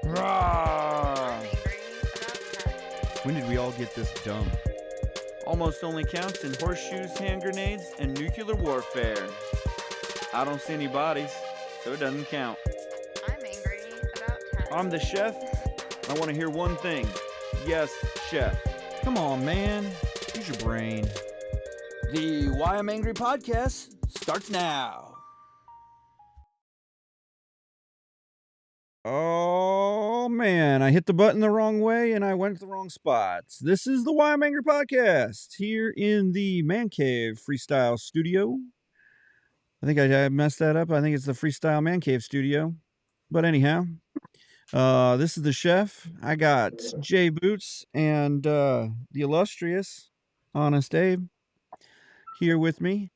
Rawr. I'm angry about tech. When did we all get this dumb? Almost only counts in horseshoes, hand grenades, and nuclear warfare. I don't see any bodies, so it doesn't count. I'm angry about tech. I'm the chef. I want to hear one thing. Yes, chef. Come on, man. Use your brain. The Why I'm Angry podcast starts now. Oh, man. I hit the button the wrong way and I went to the wrong spots. This is the Why I'm Angry podcast here in the Man Cave Freestyle Studio. I think I messed that up. I think it's the Freestyle Man Cave Studio. But anyhow, this is the chef. I got Jay Boots and the illustrious Honest Abe here with me.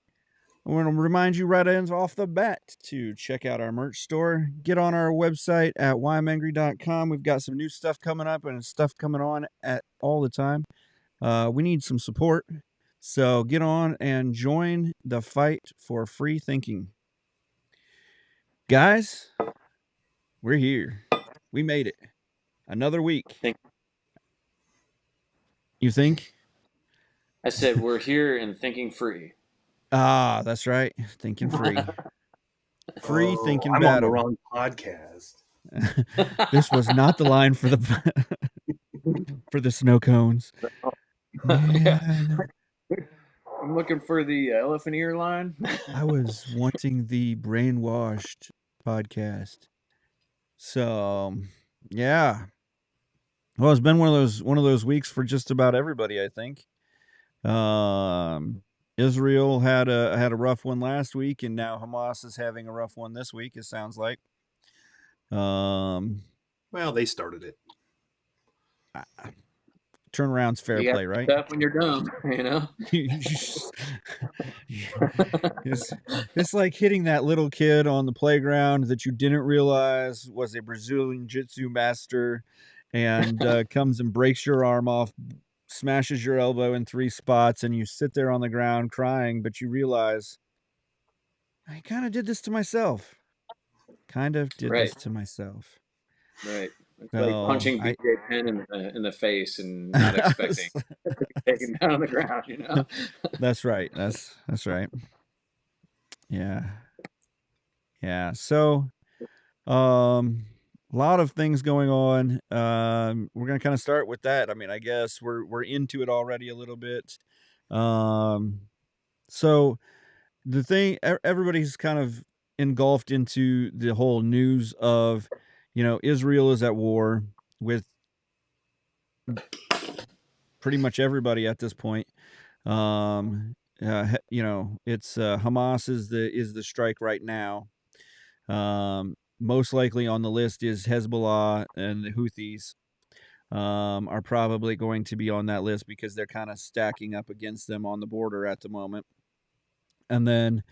I want to remind you right off the bat to check out our merch store. Get on our website at whyimangry.com. We've got some new stuff coming up and stuff coming on at all the time. We need some support. So get on and join the fight for free thinking. Guys, we're here. We made it. Another week. You think? I said we're here and thinking free. Ah, that's right. Thinking free. Free thinking I'm battle. on the wrong podcast. This was not the line for the for the snow cones. Yeah. I'm looking for the elephant ear line. I was wanting the brainwashed podcast. So, yeah. Well, it's been one of those weeks for just about everybody, I think. Israel had a rough one last week, and now Hamas is having a rough one this week. It sounds like. Well, they started it. Turnaround's fair play, right? Stuff when you're dumb, you know. It's like hitting that little kid on the playground that you didn't realize was a Brazilian jiu-jitsu master, and comes and breaks your arm off, smashes your elbow in 3 spots, and you sit there on the ground crying, but you realize I kind of did this to myself. This to myself. Right. It's like punching BJ Penn in the face and not expecting to be taken down on the ground, you know? That's right. That's right. Yeah. Yeah. So, a lot of things going on. We're going to kind of start with that. I mean, I guess we're into it already a little bit. So the thing, everybody's kind of engulfed into the whole news of, Israel is at war with pretty much everybody at this point. It's Hamas is the strike right now. Most likely on the list is Hezbollah, and the Houthis are probably going to be on that list because they're kind of stacking up against them on the border at the moment. And then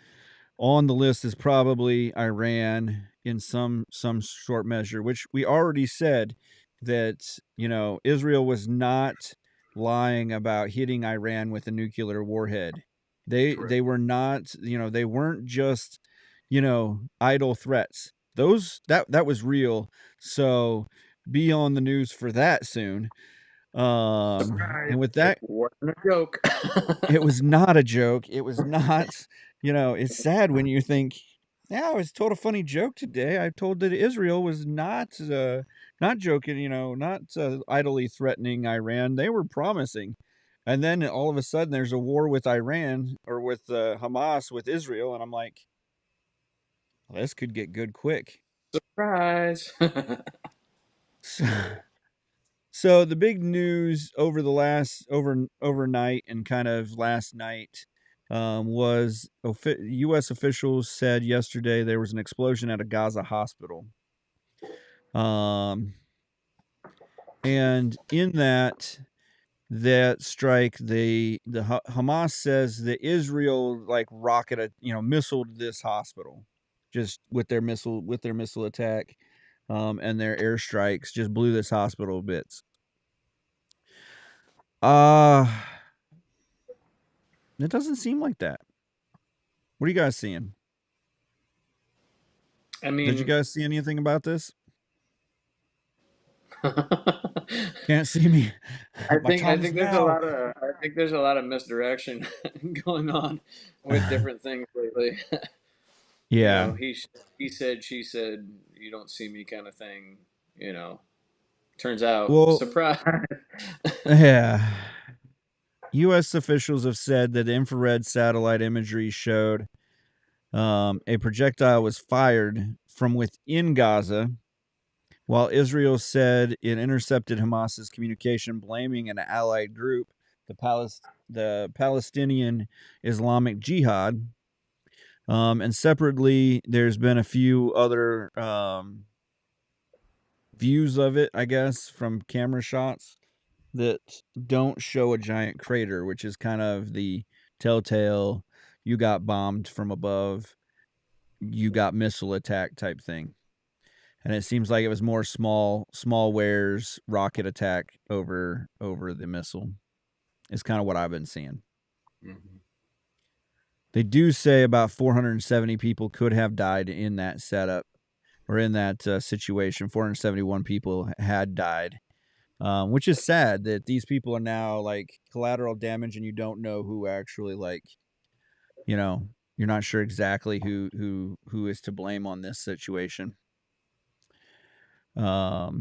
on the list is probably Iran in some short measure, which we already said that, Israel was not lying about hitting Iran with a nuclear warhead. They were not, they weren't just, idle threats. That was real. So be on the news for that soon. And with that, it wasn't a joke. it was not a joke. It was not, it's sad when you think, yeah, I was told a funny joke today. I told that Israel was not joking, not idly threatening Iran. They were promising. And then all of a sudden there's a war with Iran or with Hamas with Israel. And I'm like, well, this could get good quick. Surprise. So the big news over the overnight and kind of last night was U.S. officials said yesterday there was an explosion at a Gaza hospital. And in that strike, the Hamas says that Israel missiled this hospital just with their missile attack. And their airstrikes just blew this hospital to bits. It doesn't seem like that. What are you guys seeing? I mean, did you guys see anything about this? Can't see me. My I tongue's think there's a now. lot of misdirection going on with different things lately. Yeah. He said, she said, you don't see me kind of thing. You know, turns out, Well, surprise. yeah. U.S. officials have said that infrared satellite imagery showed a projectile was fired from within Gaza, while Israel said it intercepted Hamas's communication, blaming an allied group, the Palestinian Islamic Jihad. And separately, there's been a few other views of it, I guess, from camera shots that don't show a giant crater, which is kind of the telltale you got bombed from above, you got missile attack type thing. And it seems like it was more small wares rocket attack over the missile. Is kind of what I've been seeing. Mm-hmm. They do say about 470 people could have died in that setup or in that situation. 471 people had died, which is sad that these people are now like collateral damage, and you don't know who actually, like, you know, you're not sure exactly who is to blame on this situation. But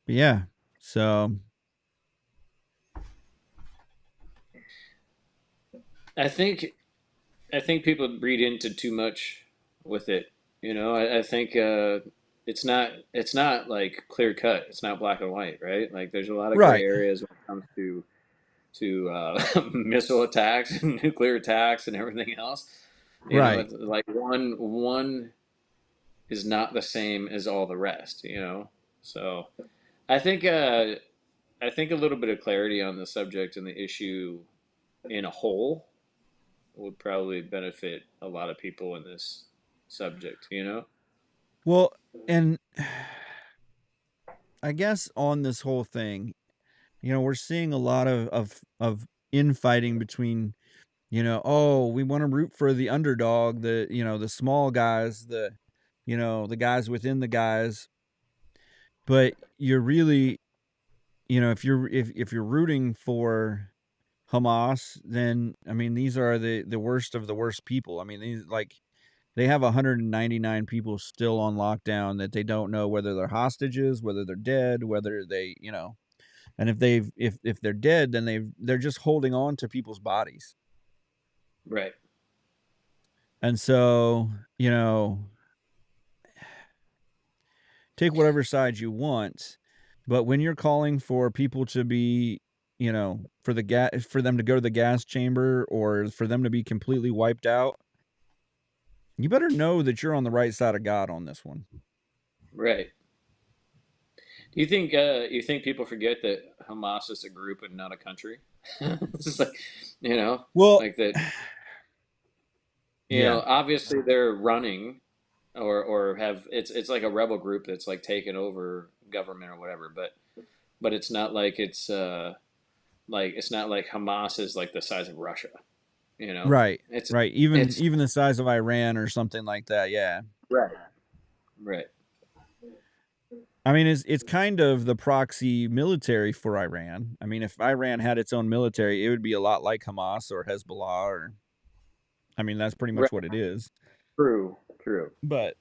yeah, so I think people read into too much with it. You know, I think it's not like clear cut. It's not black and white, right? Like there's a lot of gray right, areas when it comes to missile attacks and nuclear attacks and everything else. You know, right. it's like one is not the same as all the rest. You know, so I think I think a little bit of clarity on the subject and the issue in a whole would probably benefit a lot of people in this subject, you know? Well, and I guess on this whole thing, we're seeing a lot of infighting between, oh, we want to root for the underdog, the small guys, the guys within the guys, but you're really, if you're rooting for Hamas, then I mean these are the worst of the worst people. I mean, these, like, they have 199 people still on lockdown that they don't know whether they're hostages, whether they're dead, whether they, and if they're dead, then they're just holding on to people's bodies. Right. And so, take whatever side you want, but when you're calling for people to be, for them to go to the gas chamber or for them to be completely wiped out, you better know that you're on the right side of God on this one. Right. Do you think people forget that Hamas is a group and not a country? It's just like, you know, Well, like that, you yeah, know, obviously they're running or have it's like a rebel group that's like taken over government or whatever, but it's not like it's not like Hamas is like the size of Russia, you know? right, It's right. Even it's even the size of Iran or something like that. Yeah. right. Right. I mean, it's kind of the proxy military for Iran. I mean, if Iran had its own military, it would be a lot like Hamas or Hezbollah, or I mean, that's pretty Right. much what it is. True. True. But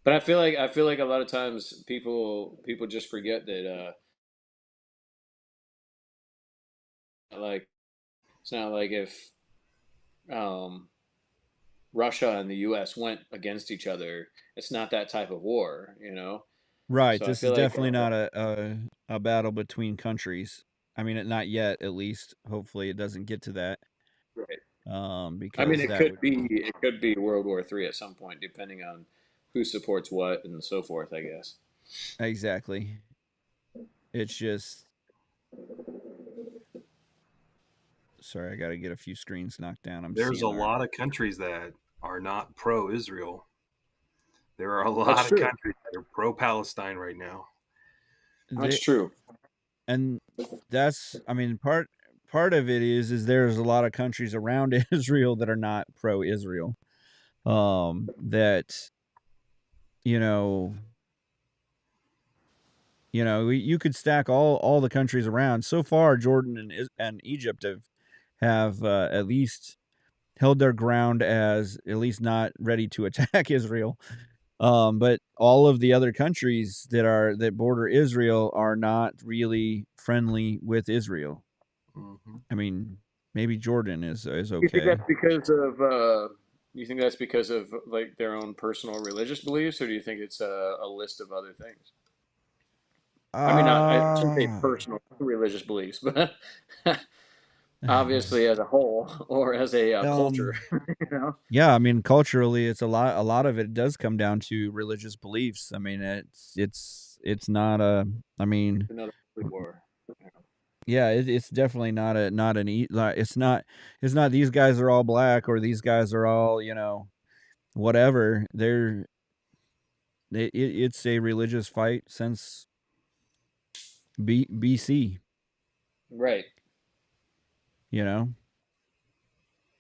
But I feel like a lot of times people just forget that like it's not like if um, Russia and the U.S. went against each other, it's not that type of war, you know. right, So I this is feel like definitely not a battle between countries. I mean, not yet, at least. Hopefully, it doesn't get to that. right. I mean Because that would be it could be World War III at some point, depending on who supports what and so forth. I guess. exactly. It's just sorry, I got to get a few screens knocked down. I'm There's a seeing our lot of countries that are not pro-Israel. There are a That's lot of true. countries that are pro-Palestine right now. That's they true. and that's I mean part of it is there's a lot of countries around Israel that are not pro-Israel. That you know You know, you could stack all the countries around. So far, Jordan and Egypt have at least held their ground as at least not ready to attack Israel. But all of the other countries that border Israel are not really friendly with Israel. Hmm. I mean, maybe Jordan is You think okay. that's because of you think that's because of like their own personal religious beliefs, or do you think it's a list of other things? I mean, not I shouldn't say Ah, personal religious beliefs, but obviously as a whole or as a culture, um, you know. yeah, I mean, culturally, it's a lot of it does come down to religious beliefs. I mean, it's not a I mean, Another war. yeah, it's definitely not an like it's not these guys are all black or these guys are all, whatever. It's a religious fight since BC, Right. you know?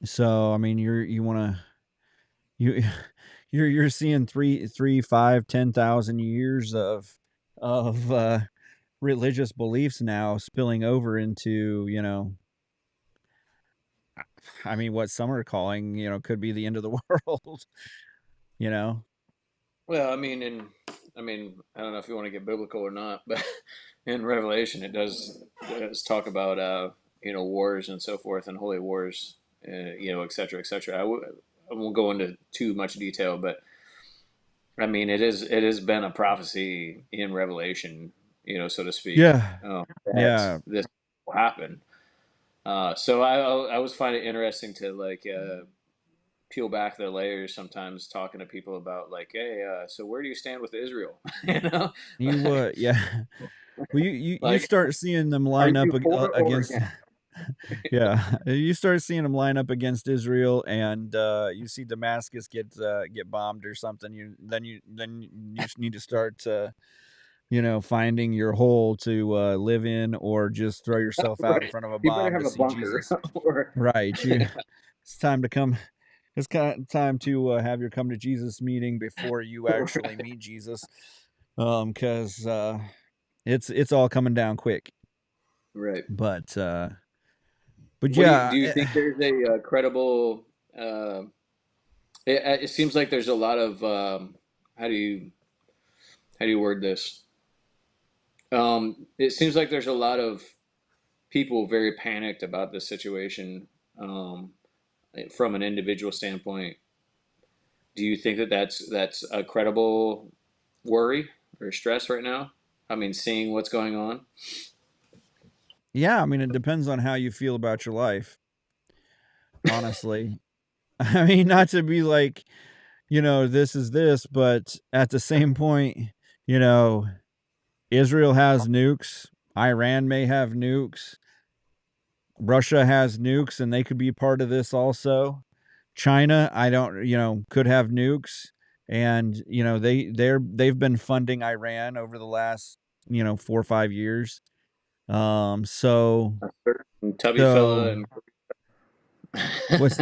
So, I mean, you want to you you're seeing 3, 5, 10,000 years of religious beliefs now spilling over into, I mean, what some are calling, could be the end of the world, you know? Well, I mean, I don't know if you want to get biblical or not, but in Revelation it does talk about wars and so forth and holy wars, et cetera, et cetera. I won't go into too much detail, but I mean, it has been a prophecy in Revelation, so to speak, Yeah. that Yeah. this will happen. So I always find it interesting to like peel back the layers sometimes talking to people about like, hey, so where do you stand with Israel? you know, Yeah. Well, you like, start seeing them are line up you for or against against? yeah, you start seeing them line up against Israel, and you see Damascus get bombed or something. You just need to start finding your hole to live in, or just throw yourself out in Right. front of a You better bomb have to a see bunker Jesus. or Right, it's time to come. It's kind of time to have your come to Jesus meeting before you actually right. meet Jesus, because it's all coming down quick. Right. But but What yeah, do you think there's a credible? Uh, it seems like there's a lot of how do you how do you word this? It seems like there's a lot of people very panicked about this situation um, from an individual standpoint. Do you think that that's a credible worry or stress right now? I mean, seeing what's going on. yeah. I mean, it depends on how you feel about your life. Honestly, I mean, not to be like this is this, but at the same point, you know, Israel has nukes. Iran may have nukes. Russia has nukes, and they could be part of this also. China, I don't, could have nukes, and they've been funding Iran over the last 4 or 5 years. So A certain tubby fella so and what's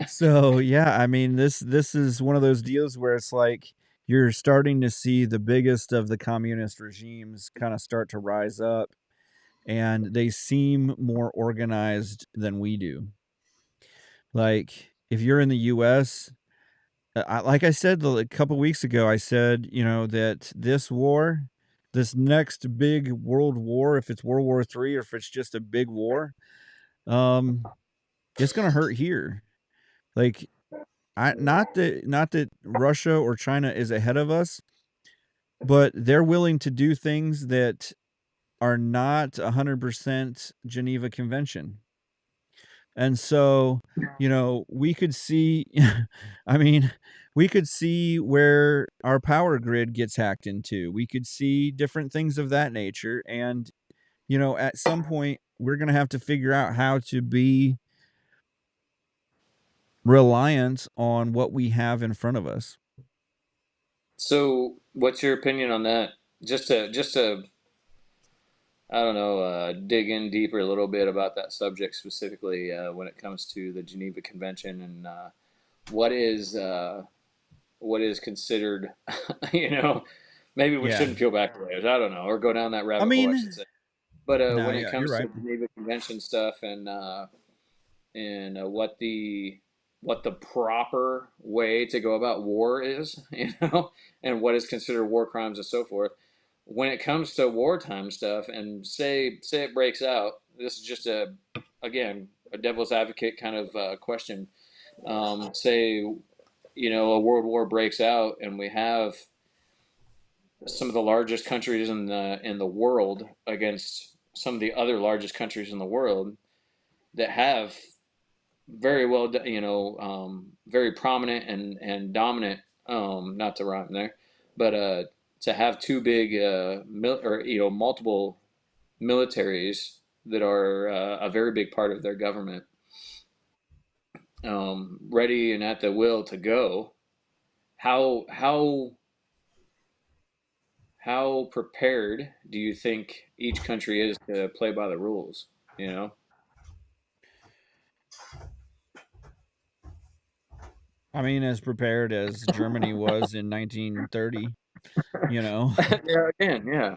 so yeah, I mean this is one of those deals where it's like you're starting to see the biggest of the communist regimes kind of start to rise up, and they seem more organized than we do. Like if you're in the US, like I said a couple weeks ago, I said, that this war, this next big world war, if it's World War III or if it's just a big war, um, it's gonna hurt here. Like, not that Russia or China is ahead of us, but they're willing to do things that are not 100% Geneva Convention. And so, we could see I mean, we could see where our power grid gets hacked into. We could see different things of that nature, and, at some point, we're gonna have to figure out how to be reliant on what we have in front of us. so, what's your opinion on that? Just to I don't know, dig in deeper a little bit about that subject specifically when it comes to the Geneva Convention and what is what is considered, you know, Maybe we Yeah. shouldn't peel back the layers. I don't know, or go down that I rabbit hole, I should mean, say. But no, when it yeah, you're comes to right. the Geneva Convention stuff and what the proper way to go about war is, and what is considered war crimes and so forth. When it comes to wartime stuff, and say it breaks out, this is just again a devil's advocate kind of question. Say a world war breaks out, and we have some of the largest countries in the world against some of the other largest countries in the world that have very well, very prominent and dominant. Not to rhyme there, but to have two big or multiple militaries that are a very big part of their government, ready and at the will to go. How prepared do you think each country is to play by the rules? You know. I mean, as prepared as Germany was in 1930, you know. Yeah. Again. Yeah.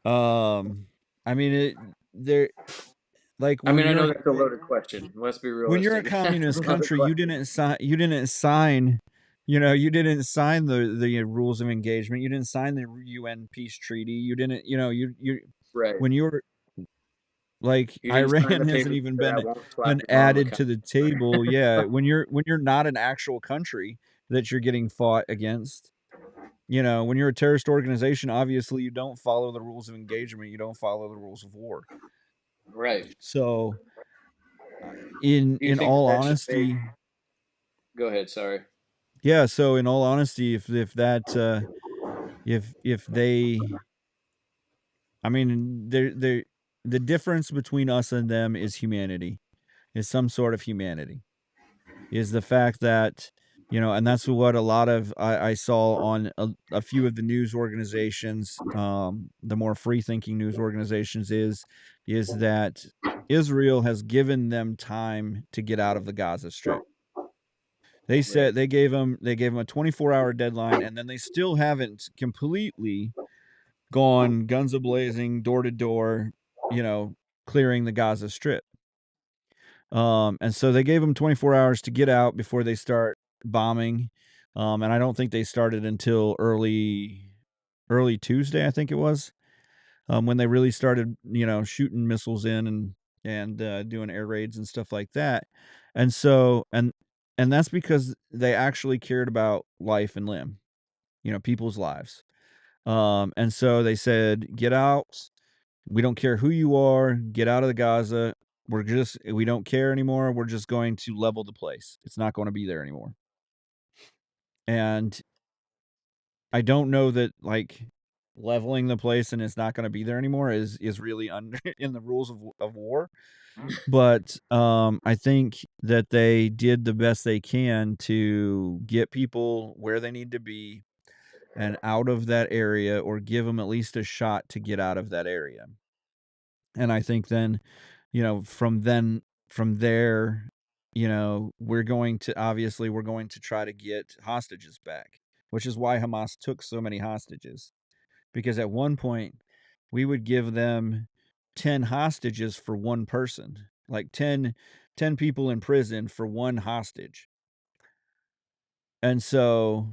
Um, I mean, there like I mean, I know that's a loaded question. Let's be when you're a realistic. That's a communist loaded country, question. you didn't sign the rules of engagement. You didn't sign the UN peace treaty. You didn't, you Right. when you were like You didn't sign Iran the hasn't paper even that I won't slap been your mom added account. to the table. Yeah, when you're not an actual country that you're getting fought against. When you're a terrorist organization, obviously you don't follow the rules of engagement. You don't follow the rules of war. Right. So, in Do you in think all that should make? honesty, Go ahead. Sorry. yeah. So in all honesty, if that if they, I mean, the difference between us and them is humanity. Is some sort of humanity. Is the fact that and that's what a lot of I saw on a few of the news organizations, the more free thinking news organizations, is that Israel has given them time to get out of the Gaza Strip. They Right. said they gave them a 24-hour deadline, and then they still haven't completely gone guns a blazing, door to door, clearing the Gaza Strip. And so they gave them 24 hours to get out before they start bombing. And I don't think they started until early Tuesday, I think it was, when they really started, shooting missiles in and doing air raids and stuff like that. And so and that's because they actually cared about life and limb, people's lives. And so they said, get out. We don't care who you are. Get out of the Gaza. We don't care anymore. We're just going to level the place. It's not going to be there anymore. And I don't know that like leveling the place and it's not going to be there anymore is really under in the rules of war. But I think that they did the best they can to get people where they need to be and out of that area, or give them at least a shot to get out of that area. And I think then, from there, we're going to try to get hostages back, which is why Hamas took so many hostages. Because at one point we would give them 10 hostages for one person, like ten people in prison for one hostage. And so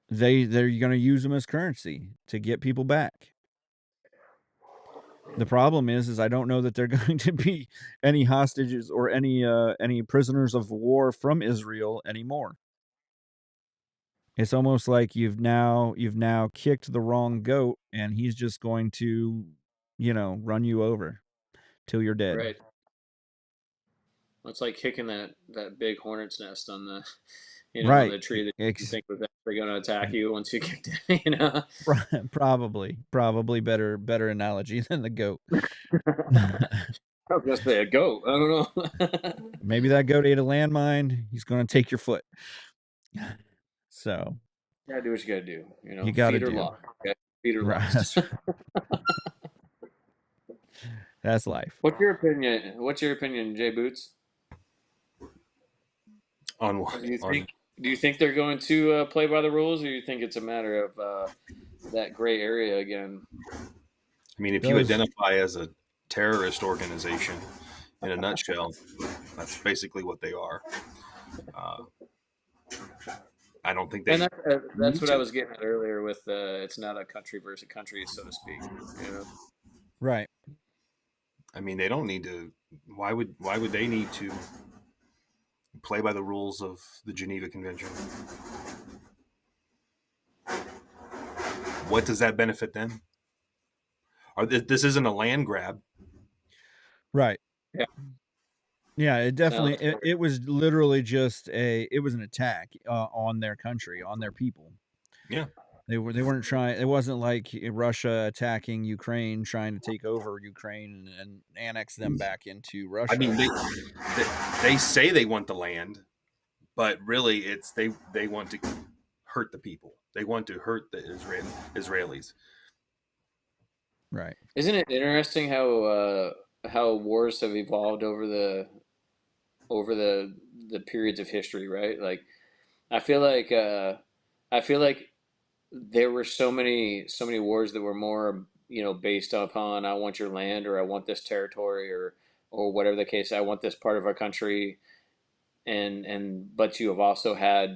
they're going to use them as currency to get people back. The problem is I don't know that they're going to be any hostages or any prisoners of war from Israel anymore. It's almost like you've now kicked the wrong goat, and he's just going to, run you over till you're dead. Right. It's like kicking that big hornet's nest on the on Right. the tree that you Ex- think was actually going to attack you once you kicked it. probably better analogy than the goat. I was gonna say a goat. I don't know. Maybe that goat ate a landmine. He's going to take your foot. So Gotta do what you gotta do. you got to Feet are do. locked. Okay? Feet are Right. lost. That's life. What's your opinion? What's your opinion, Jay Boots? On Do what? you On think Do you think they're going to play by the rules, or do you think it's a matter of that gray area again? I mean, if you Does identify as a terrorist organization, in a nutshell, that's basically what they are. Uh, I don't think And they that's need what I to. was getting at earlier with it's not a country versus country, so to speak. You know, right. I mean, they don't need to. Why would they need to play by the rules of the Geneva Convention? What does that benefit them? This isn't a land grab. Right. yeah, Yeah, it sounds definitely it was literally just it was an attack on their country, on their people. Yeah, They weren't trying. It wasn't like Russia attacking Ukraine, trying to take over Ukraine and annex them back into I mean, Russia. they say they want the land, but really, it's they want to hurt the people. They want to hurt the Israelis. Right. Isn't it interesting how wars have evolved over the periods of history, right? Like I feel like I feel like there were so many wars that were more based upon I want your land or I want this territory or whatever the case. I want this part of our country, and but you've also had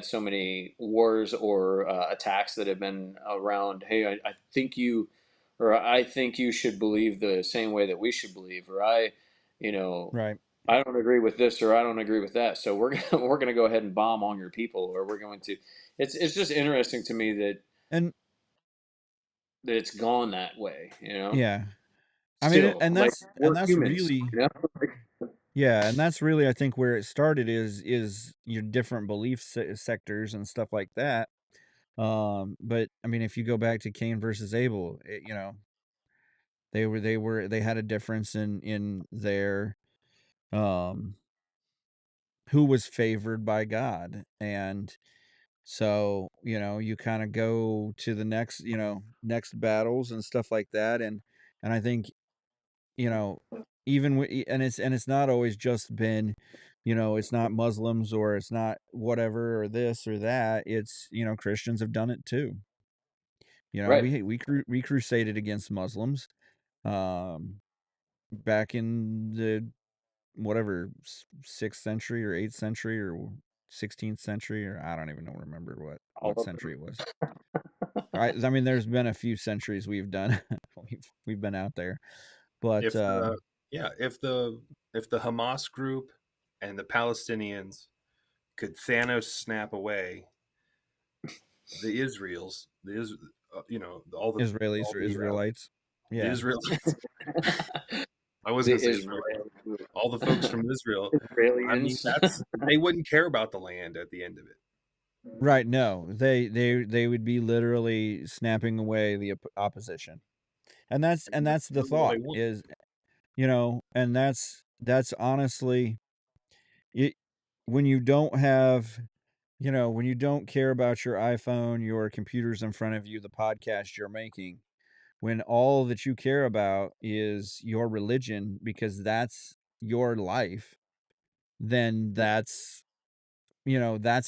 so many wars or attacks that have been around. Hey, I think you should believe the same way that we should believe, or you know, Right. I don't agree with this or I don't agree with that. So we're gonna go ahead and bomb on your people, or we're going to. It's just interesting to me And that it's gone that way. yeah, I mean, Still, like and we're that's humans. really Like, yeah, and that's really I think where it started is your different belief sectors and stuff like that. But I mean, if you go back to Cain versus Abel, they had a difference in their um who was favored by God. And so, you kind of go to the next battles and stuff like that. And I think, you know, and it's not always just been, it's not Muslims or it's not whatever or this or that. It's, Christians have done it too. right. We crusaded against Muslims um back in the whatever 6th century or 8th century or 16th century, or I don't even know remember All what of century them. it was. I mean there's been a few centuries we've done we've been out there. But If the yeah, if the Hamas group and the Palestinians could Thanos snap away the Israels, Israelis all or the Israelites. the Yeah. Israelites. I was The going to say Israel Israel. All the folks from Israel. I mean, Israelians. they wouldn't care about the land at the end of it. Right, no. They would be literally snapping away the opposition. And that's the Well, they thought wouldn't. is, and that's honestly it when you don't have when you don't care about your iPhone, your computers in front of you, the podcast you're making, when all that you care about is your religion because that's your life, then that's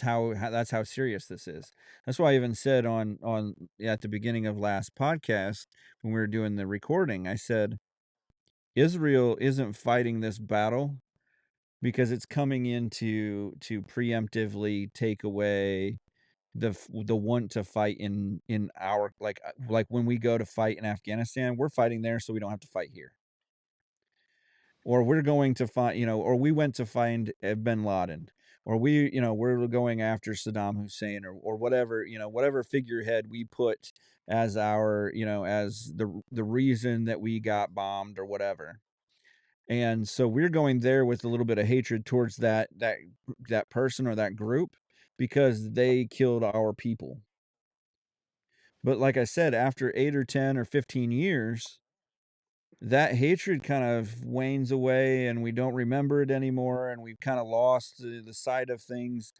how serious this is. That's why I even said on at the beginning of last podcast when we were doing the recording, I said Israel isn't fighting this battle because it's coming in to preemptively take away the want to fight in our like when we go to fight in Afghanistan, we're fighting there so we don't have to fight here. Or we're going to find, or we went to find bin Laden, or we're going after Saddam Hussein, or whatever, whatever figurehead we put as our, as the reason that we got bombed or whatever. And so we're going there with a little bit of hatred towards that person or that group because they killed our people. But like I said, after 8 or 10 or 15 years, that hatred kind of wanes away and we don't remember it anymore and we've kind of lost the sight of things.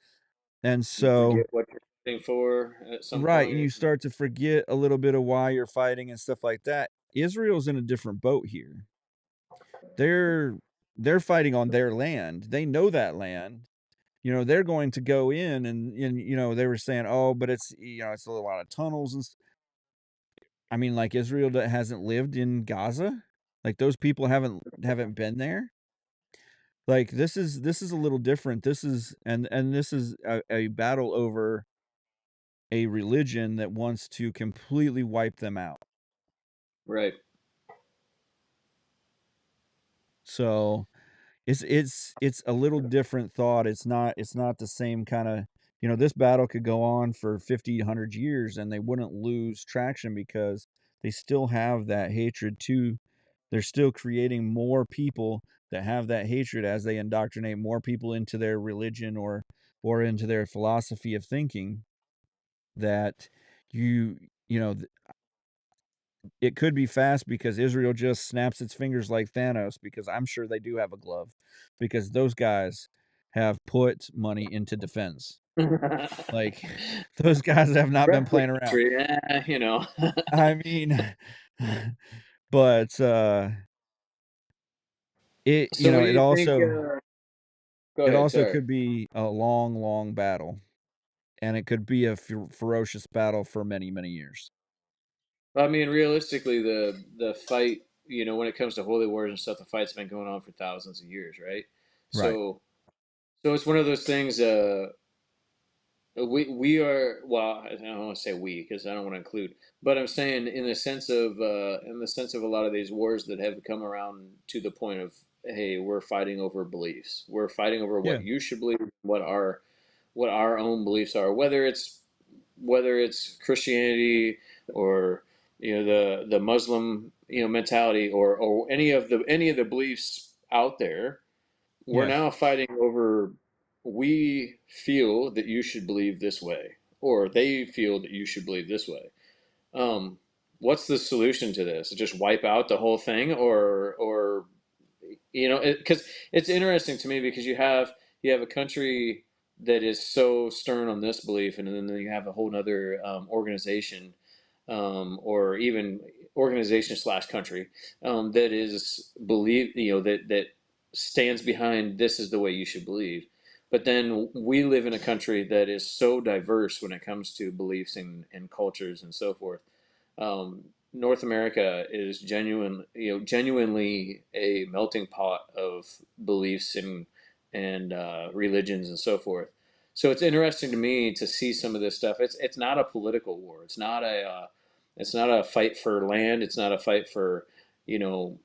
And You so, forget what you're fighting for at some right, and point. you start to forget a little bit of why you're fighting and stuff like that. Israel's in a different boat here. They're they're fighting on their land. They know that land. they're going to go in and they were saying, oh, but it's it's a lot of tunnels I mean, like Israel that hasn't lived in Gaza, like those people haven't been there. Like this is a little different. This is and this is a battle over a religion that wants to completely wipe them out. Right. So it's a little different thought. It's not the same kind of this battle could go on for 50, 100 years and they wouldn't lose traction because they still have that hatred too. They're still creating more people that have that hatred as they indoctrinate more people into their religion or into their philosophy of thinking that you you know it could be fast because Israel just snaps its fingers like Thanos because I'm sure they do have a glove because those guys have put money into defense. Like those guys have not been Roughly, playing around. country. I mean, but it So what do it you think? also Go it ahead. also Sorry. could be a long, long battle, and it could be a ferocious battle for many, many years. I mean, realistically, the fight, when it comes to holy wars and stuff, the fight's been going on for thousands of years, right? Right. So it's one of those things. We are, well, I don't want to say we because I don't want to include, but I'm saying in the sense of a lot of these wars that have come around to the point of, hey, we're fighting over beliefs. We're fighting over Yeah. what you should believe, what our own beliefs are, whether it's Christianity or the Muslim mentality or any of the beliefs out there. We're Yes. now fighting over, we feel that you should believe this way, or they feel that you should believe this way. Um, what's the solution to this? Just wipe out the whole thing, or because it's interesting to me because you have a country that is so stern on this belief, and then you have a whole other organization, or even organization slash country, that is believe that stands behind this is the way you should believe. But then we live in a country that is so diverse when it comes to beliefs and cultures and so forth. North America is genuinely a melting pot of beliefs and religions and so forth. So it's interesting to me to see some of this stuff. It's not a political war. It's not a fight for land. It's not a fight for you know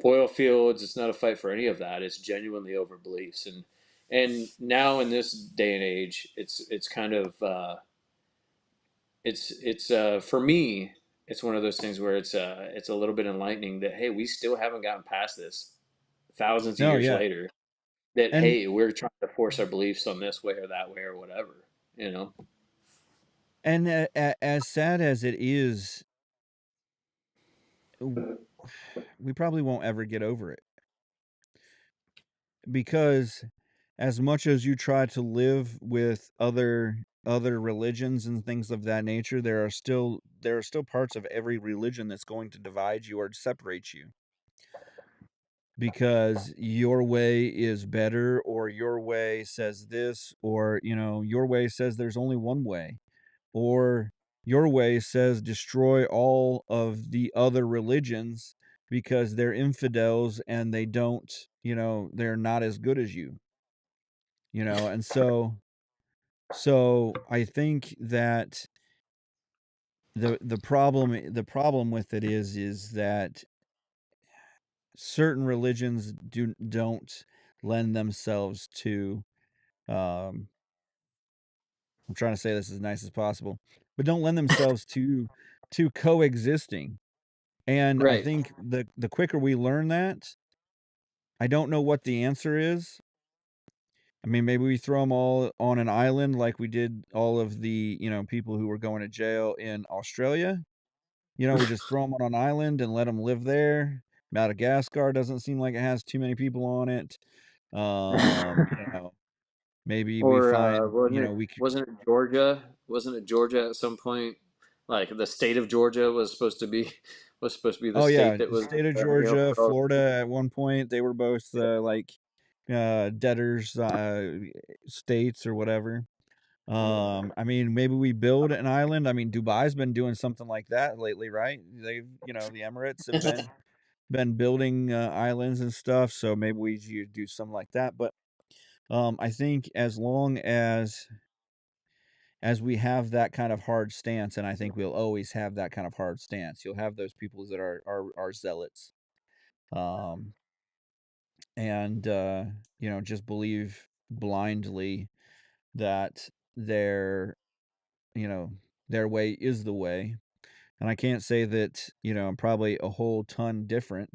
oil fields. It's not a fight for any of that. It's genuinely over beliefs. And now in this day and age, it's kind of it's for me, it's one of those things where it's a little bit enlightening that, hey, we still haven't gotten past this thousands of No, years yeah. later, that, And hey, we're trying to force our beliefs on this way or that way or whatever, you know. as sad as it is, w- we probably won't ever get over it because as much as you try to live with other religions and things of that nature, there are still parts of every religion that's going to divide you or separate you because your way is better or your way says this or your way says there's only one way or your way says destroy all of the other religions because they're infidels and they don't they're not as good as and so I think that the problem with it is that certain religions don't lend themselves to um I'm trying to say this as nice as possible, but don't lend themselves to coexisting. And I Right. think the quicker we learn that, I don't know what the answer is. I mean, maybe we throw them all on an island like we did all of the, people who were going to jail in Australia. We just throw them on an island and let them live there. Madagascar doesn't seem like it has too many people on it. Um, you know, maybe we Or find, wasn't it we could, wasn't it Georgia? Wasn't it Georgia at some point? Like the state of Georgia was supposed to be the oh yeah, state that the was state of Georgia, for all. Florida at one point, they were both like debtors states or whatever. I mean, maybe we build an island. I mean, Dubai's been doing something like that lately, right? They've, the Emirates have been building islands and stuff, so maybe you do something like that. But I think as long as we have that kind of hard stance, and I think we'll always have that kind of hard stance. You'll have those people that are zealots, um, and just believe blindly that their you know their way is the way. And I can't say that I'm probably a whole ton different,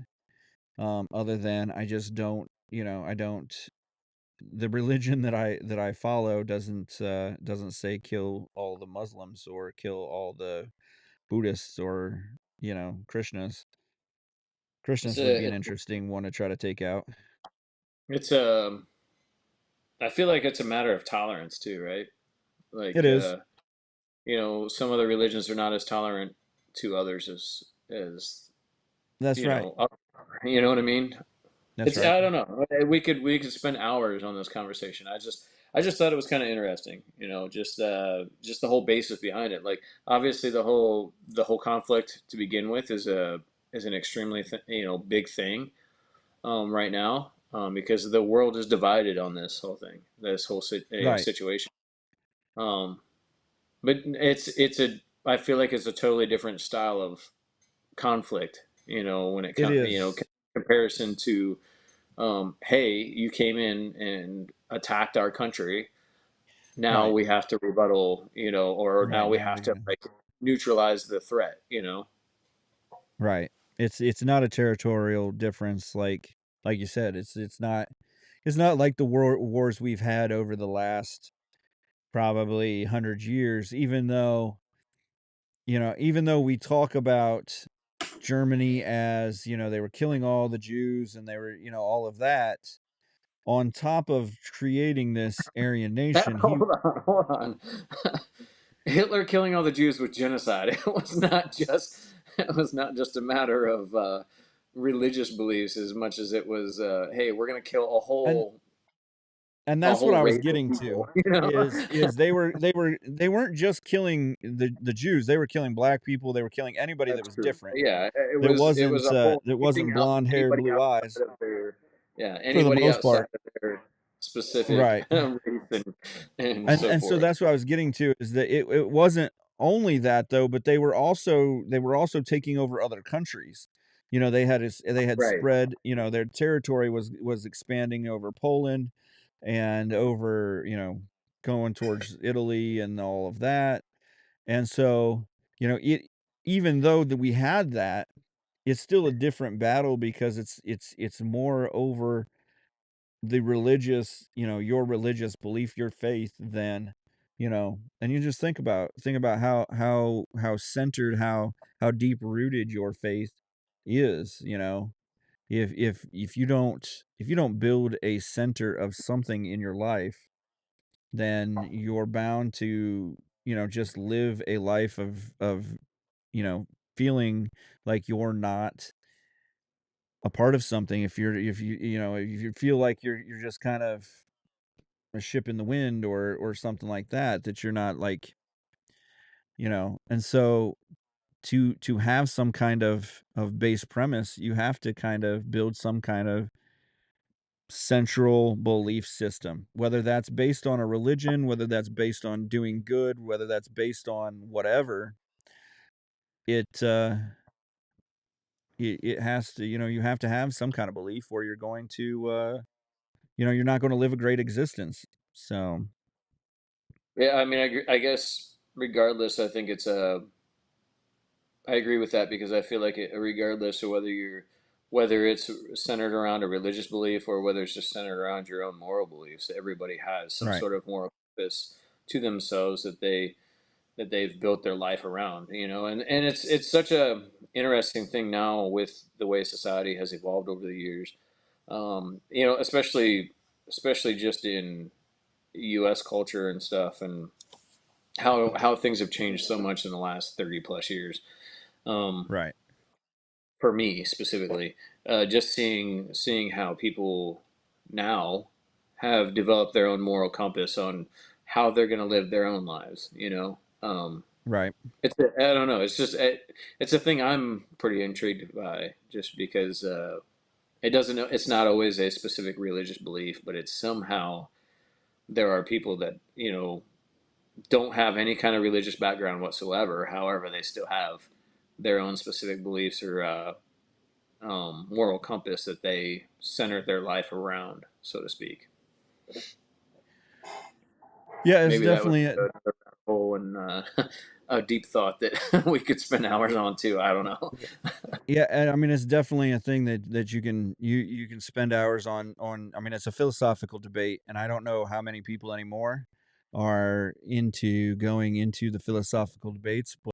other than I just don't I don't the religion that I follow doesn't say kill all the Muslims or kill all the Buddhists or Krishnas. It's Krishnas would be a an interesting one to try to take out. it's a I feel like it's a matter of tolerance too, right? It Like is. some other religions are not as tolerant to others as That's right. you know what I mean? That's It's right. I don't know. We could spend hours on this conversation. I just thought it was kind of interesting, just the whole basis behind it. Like obviously the whole conflict to begin with is an extremely big thing right now, because the world is divided on this whole thing, this whole Right. situation. Um, but it's a I feel like it's a totally different style of conflict. When it It comes, is. comparison to hey, you came in and attacked our country. Now Right. we have to rebuttal, or now Right. we Now have we to like neutralize the threat. right. It's not a territorial difference like you said. It's not like the wars we've had over the last probably 100 years, even though we talk about Germany as, they were killing all the Jews and they were, all of that. On top of creating this Aryan nation, Hold on. Hitler killing all the Jews was genocide. It was not just a matter of religious beliefs as much as it was, hey, we're gonna kill a and whole and a that's what whole I was race of getting to, people. You know. is they weren't just killing the Jews, they were killing black people, they were killing anybody that That's was true. different. Yeah, it was a whole That anything wasn't out blonde hair, anybody blue eyes outside of their yeah for the anybody most outside part. of their specific Right. race and And so and so forth. that's what I was getting to, is that it wasn't only that though, but they were also taking over other countries. They had Right. spread, their territory was expanding over Poland and over, going towards Italy and all of that. And so, it even though that we had that, it's still a different battle because it's more over the religious, your religious belief, your faith, than, and you just think about how centered, how deep rooted your faith is. If you don't build a center of something in your life, then you're bound to, just live a life of, you know, feeling like you're not a part of something. If you feel like you're just kind of a ship in the wind or something like that, that you're not like, and so to have some kind of base premise, you have to kind of build some kind of central belief system, whether that's based on a religion, whether that's based on doing good, whether that's based on whatever. It has to, you have to have some kind of belief, or you're going to, you're not going to live a great existence. So Yeah, I mean, I guess regardless, I think I agree with that because I feel like regardless of whether it's centered around a religious belief or whether it's just centered around your own moral beliefs, everybody has some right. sort of moral compass to themselves that they've built their life around, and it's such a interesting thing now with the way society has evolved over the years, especially just in U.S. culture and stuff, and how things have changed so much in the last 30 plus years. Um, Right. for me specifically, just seeing how people now have developed their own moral compass on how they're going to live their own lives. Right. I don't know. It's a thing I'm pretty intrigued by, just because it doesn't. It's not always a specific religious belief, but it's somehow there are people that don't have any kind of religious background whatsoever. However, they still have their own specific beliefs or moral compass that they center their life around, so to speak. Yeah, it's Maybe that was definitely another rabbit hole and a deep thought that we could spend hours on too. I don't know. yeah, and I mean it's definitely a thing that you can spend hours on. I mean, it's a philosophical debate, and I don't know how many people anymore are into going into the philosophical debates,